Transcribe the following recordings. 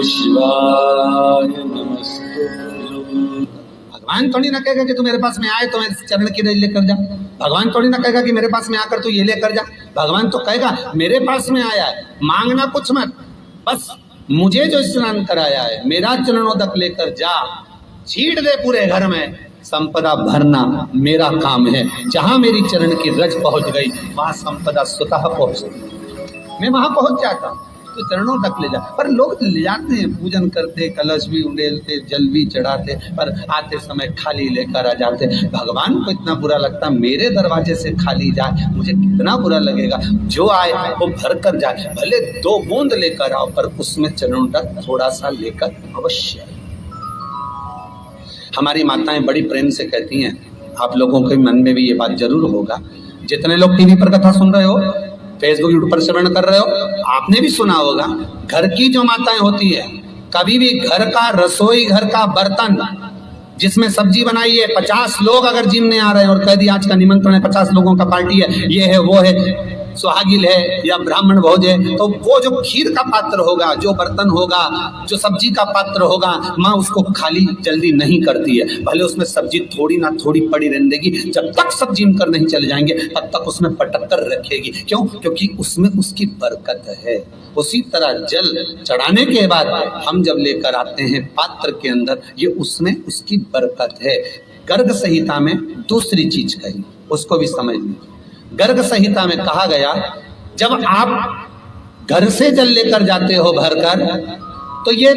शिवाय नमस्ते। भगवान थोड़ी ना कहेगा कि तू मेरे पास में आए तो मेरे चरण की रज लेकर जा। भगवान थोड़ी ना कहेगा कि मेरे पास में आकर तू ये लेकर जा। भगवान तो कहेगा मेरे पास में आया है, मांगना कुछ मत, बस मुझे जो स्नान कराया है मेरा चरणोदक लेकर जा, छीट दे पूरे घर में, संपदा भरना मेरा काम है। जहां मेरी चरण की रज पहुंच गई वहां संपदा स्वतः पहुंच गई, मैं वहां पहुंच जाता हूं। तो चरणों तक ले जा, पर लोग ले जाते हैं, पूजन करते, कलश भी उंडेलते, जल भी चढ़ाते, पर आते समय खाली लेकर आ जाते। भगवान को इतना बुरा लगता, मेरे दरवाजे से खाली जाए मुझे कितना बुरा लगेगा। जो आए वो भर कर जाए, भले 2 बूंद लेकर आओ, पर उसमें चरणों तक थोड़ा सा लेकर अवश्य। हमारी माताएं बड़ी प्रेम से कहती हैं, आप लोगों के मन में भी ये बात जरूर होगा, जितने लोग टीवी पर कथा सुन रहे हो, फेसबुक यूट्यूब पर श्रवण कर रहे हो, आपने भी सुना होगा, घर की जो माताएं होती है, कभी भी घर का रसोई घर का बर्तन जिसमें सब्जी बनाई है, 50 लोग अगर जिमने आ रहे हैं और कह दिया आज का निमंत्रण है, 50 लोगों का पार्टी है, ये है वो है, सुहागिल है या ब्राह्मण भोज है, तो वो जो खीर का पात्र होगा, जो बर्तन होगा, जो सब्जी का पात्र होगा, माँ उसको खाली जल्दी नहीं करती है। भले उसमें सब्जी थोड़ी ना थोड़ी पड़ी रहने देगी, जब तक सब जिम कर नहीं चले जाएंगे तब तक उसमें पटक कर रखेगी। क्यों? क्योंकि उसमें उसकी बरकत है। उसी तरह जल चढ़ाने के बाद हम जब लेकर आते हैं पात्र के अंदर, ये उसमें उसकी बरकत है। गर्ग संहिता में दूसरी चीज कही, उसको भी समझ लीजिए। गर्ग संहिता में कहा गया, जब आप घर से जल लेकर जाते हो भरकर, तो ये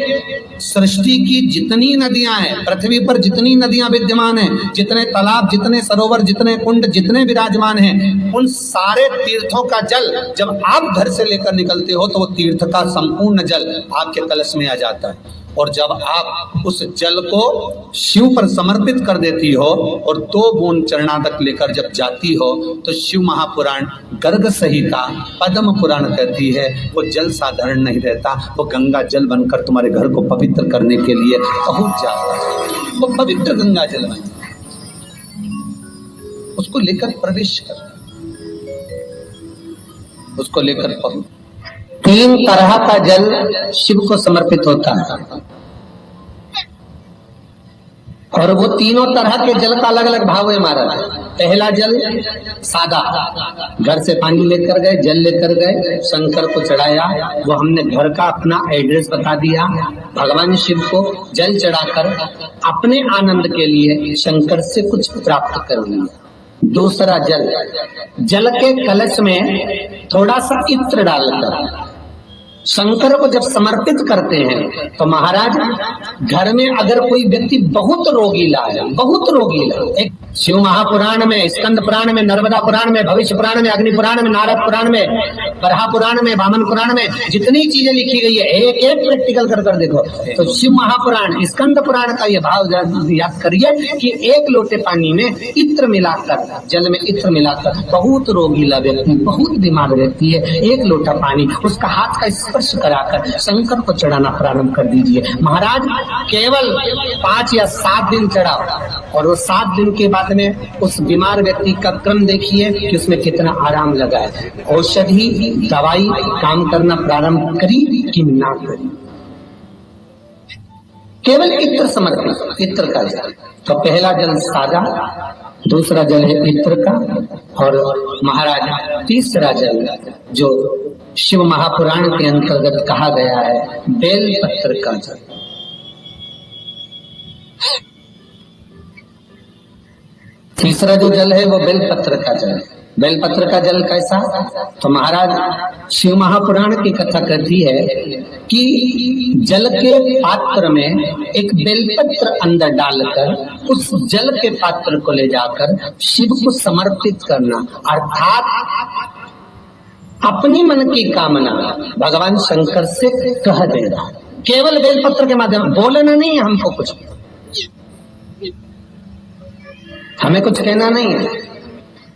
सृष्टि की जितनी नदियां हैं, पृथ्वी पर जितनी नदियां विद्यमान हैं, जितने तालाब, जितने सरोवर, जितने कुंड, जितने विराजमान हैं, उन सारे तीर्थों का जल जब आप घर से लेकर निकलते हो तो वो तीर्थ का संपूर्ण जल आपके कलश में आ जाता है। और जब आप उस जल को शिव पर समर्पित कर देती हो और 2 बूंद चरणादक लेकर जब जाती हो, तो शिव महापुराण गर्ग संहिता पद्म पुराण कहती है वो जल साधारण नहीं रहता, वो गंगा जल बनकर तुम्हारे घर को पवित्र करने के लिए पहुंच जाता है। वो पवित्र गंगा जल बन, उसको लेकर प्रवेश कर, उसको लेकर पहुंच। 3 तरह का जल शिव को समर्पित होता है, और वो तीनों तरह के जल का अलग अलग भाव है हमारा। पहला जल सादा, घर से पानी लेकर गए, जल लेकर गए, शंकर को चढ़ाया, वो हमने घर का अपना एड्रेस बता दिया, भगवान शिव को जल चढ़ाकर अपने आनंद के लिए शंकर से कुछ प्राप्त कर लिया। दूसरा जल, जल के कलश में थोड़ा सा इत्र डालकर शंकर को जब समर्पित करते हैं, तो महाराज घर में अगर कोई व्यक्ति बहुत रोगीला है, बहुत रोगीला, एक शिव महापुराण में, स्कंद पुराण में, नर्मदा पुराण में, भविष्य पुराण में, अग्नि पुराण में, नारद पुराण में, बरहा पुराण में, वामन पुराण में जितनी चीजें लिखी गई है, एक एक प्रैक्टिकल कर देखो। तो शिव महापुराण, स्कंद पुराण का ये भाव याद करिए कि 1 लोटे पानी में इत्र मिलाकर, जल में इत्र मिलाकर, बहुत रोगीला व्यक्ति, बहुत बीमार व्यक्ति है, 1 लोटा पानी उसका हाथ का स्पर्श कराकर शंकर को चढ़ाना प्रारंभ कर दीजिए। महाराज केवल 5 या 7 दिन चढ़ाओ, और वो 7 दिन के बाद में उस बीमार व्यक्ति का क्रम देखिए कि उसमें कितना आराम लगा है। औषधि दवाई काम करना प्रारंभ करी कि ना करी, केवल इत्र समर्पित, इत्र का जल। तो पहला जल सादा, दूसरा जल है इत्र का, और महाराज तीसरा जल जो शिव महापुराण के अंतर्गत कहा गया है, बेल पत्र का जल। तीसरा जो जल है वो बेलपत्र का जल। बेलपत्र का जल कैसा? तो महाराज शिव महापुराण की कथा कहती है कि जल के पात्र में एक बेलपत्र अंदर डालकर उस जल के पात्र को ले जाकर शिव को समर्पित करना, अर्थात अपनी मन की कामना भगवान शंकर से कह देना, केवल बेलपत्र के माध्यम, बोलना नहीं है हमको, कुछ हमें कुछ कहना नहीं है,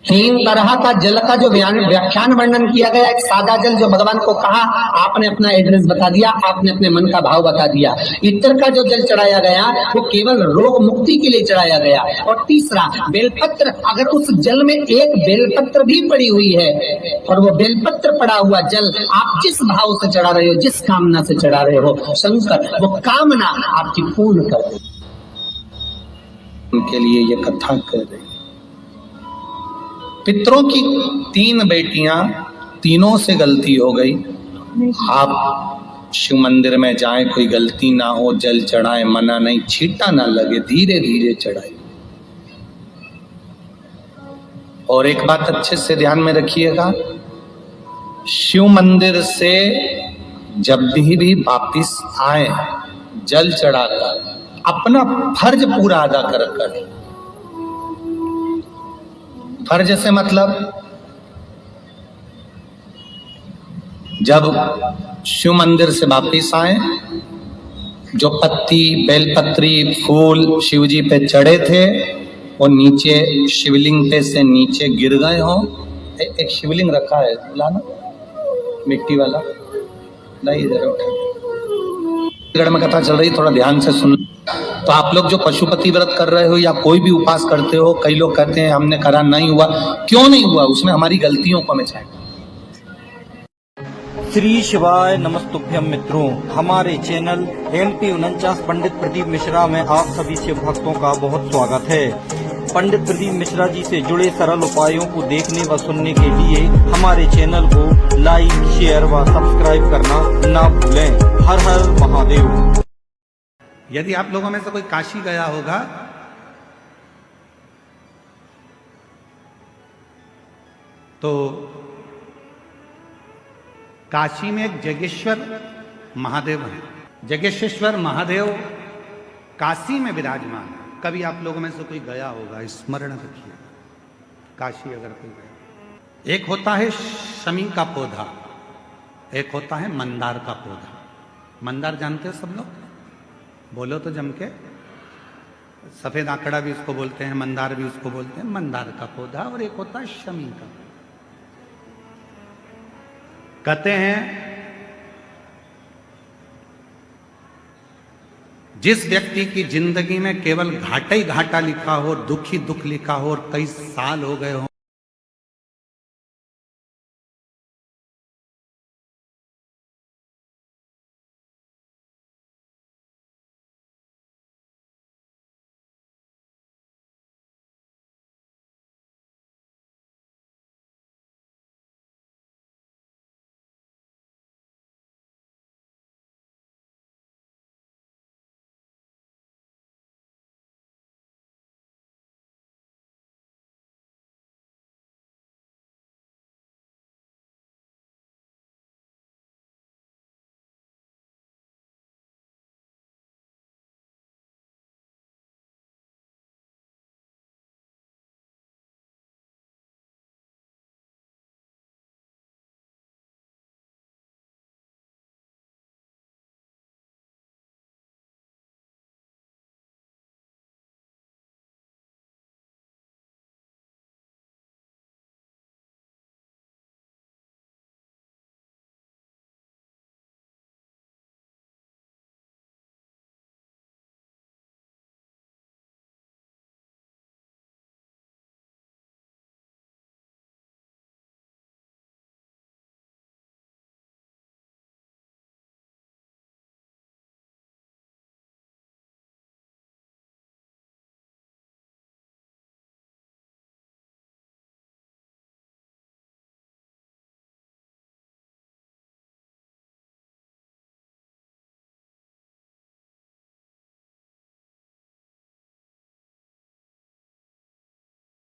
तीन तरह का जल का जो व्याख्यान वर्णन किया गया, एक सादा जल जो भगवान को कहा, आपने अपना एड्रेस बता दिया, आपने अपने मन का भाव बता दिया। इत्र का जो जल चढ़ाया गया वो केवल रोग मुक्ति के लिए चढ़ाया गया। और तीसरा बेलपत्र, अगर उस जल में एक बेलपत्र भी पड़ी हुई है और वो बेलपत्र पड़ा हुआ जल आप जिस भाव से चढ़ा रहे हो, जिस कामना से चढ़ा रहे हो, शंकर वो कामना आपकी पूर्ण कर दे। उनके लिए ये कथा कर रही। पितरों की 3 बेटियां, तीनों से गलती हो गई। आप शिव मंदिर में जाएं, कोई गलती ना हो, जल चढ़ाएं, मना नहीं, छींटा ना लगे, धीरे धीरे चढ़ाएं। और एक बात अच्छे से ध्यान में रखिएगा, शिव मंदिर से जब भी वापिस आए, जल चढ़ाकर अपना फर्ज पूरा अदा कर। फर्ज से मतलब जब शिव मंदिर से वापिस आए, जो पत्ती, बेलपत्री, फूल शिव जी पे चढ़े थे वो नीचे शिवलिंग पे से नीचे गिर गए हो। एक शिवलिंग रखा है, लाना मिट्टी वाला, नहीं इधर उठा। में कथा चल रही, थोड़ा ध्यान से सुन। तो आप लोग जो पशुपति व्रत कर रहे हो या कोई भी उपास करते हो, कई लोग कहते हैं हमने करा नहीं हुआ, क्यों नहीं हुआ? उसमें हमारी गलतियों को हमें चाहिए। श्री शिवाय नमस्तुभ्यम मित्रों, हमारे चैनल MP49 पंडित प्रदीप मिश्रा में आप सभी शिव भक्तों का बहुत स्वागत है। पंडित प्रदीप मिश्रा जी से जुड़े सरल उपायों को देखने व सुनने के लिए हमारे चैनल को लाइक, शेयर व सब्सक्राइब करना ना भूलें। हर हर महादेव। यदि आप लोगों में से कोई काशी गया होगा तो काशी में एक जगेश्वर महादेव है। जगेश्वर महादेव काशी में विराजमान है। कभी आप लोगों में से कोई गया होगा, स्मरण रखिए, काशी अगर कोई गया। एक होता है शमी का पौधा, एक होता है मंदार का पौधा। मंदार जानते हो सब लोग? बोलो तो जम के। सफेद आंकड़ा भी उसको बोलते हैं, मंदार भी उसको बोलते हैं। मंदार का पौधा। और एक होता है शमी का। कहते हैं जिस व्यक्ति की जिंदगी में केवल घाटा ही घाटा लिखा हो, दुख ही दुख लिखा हो और कई साल हो गए हो,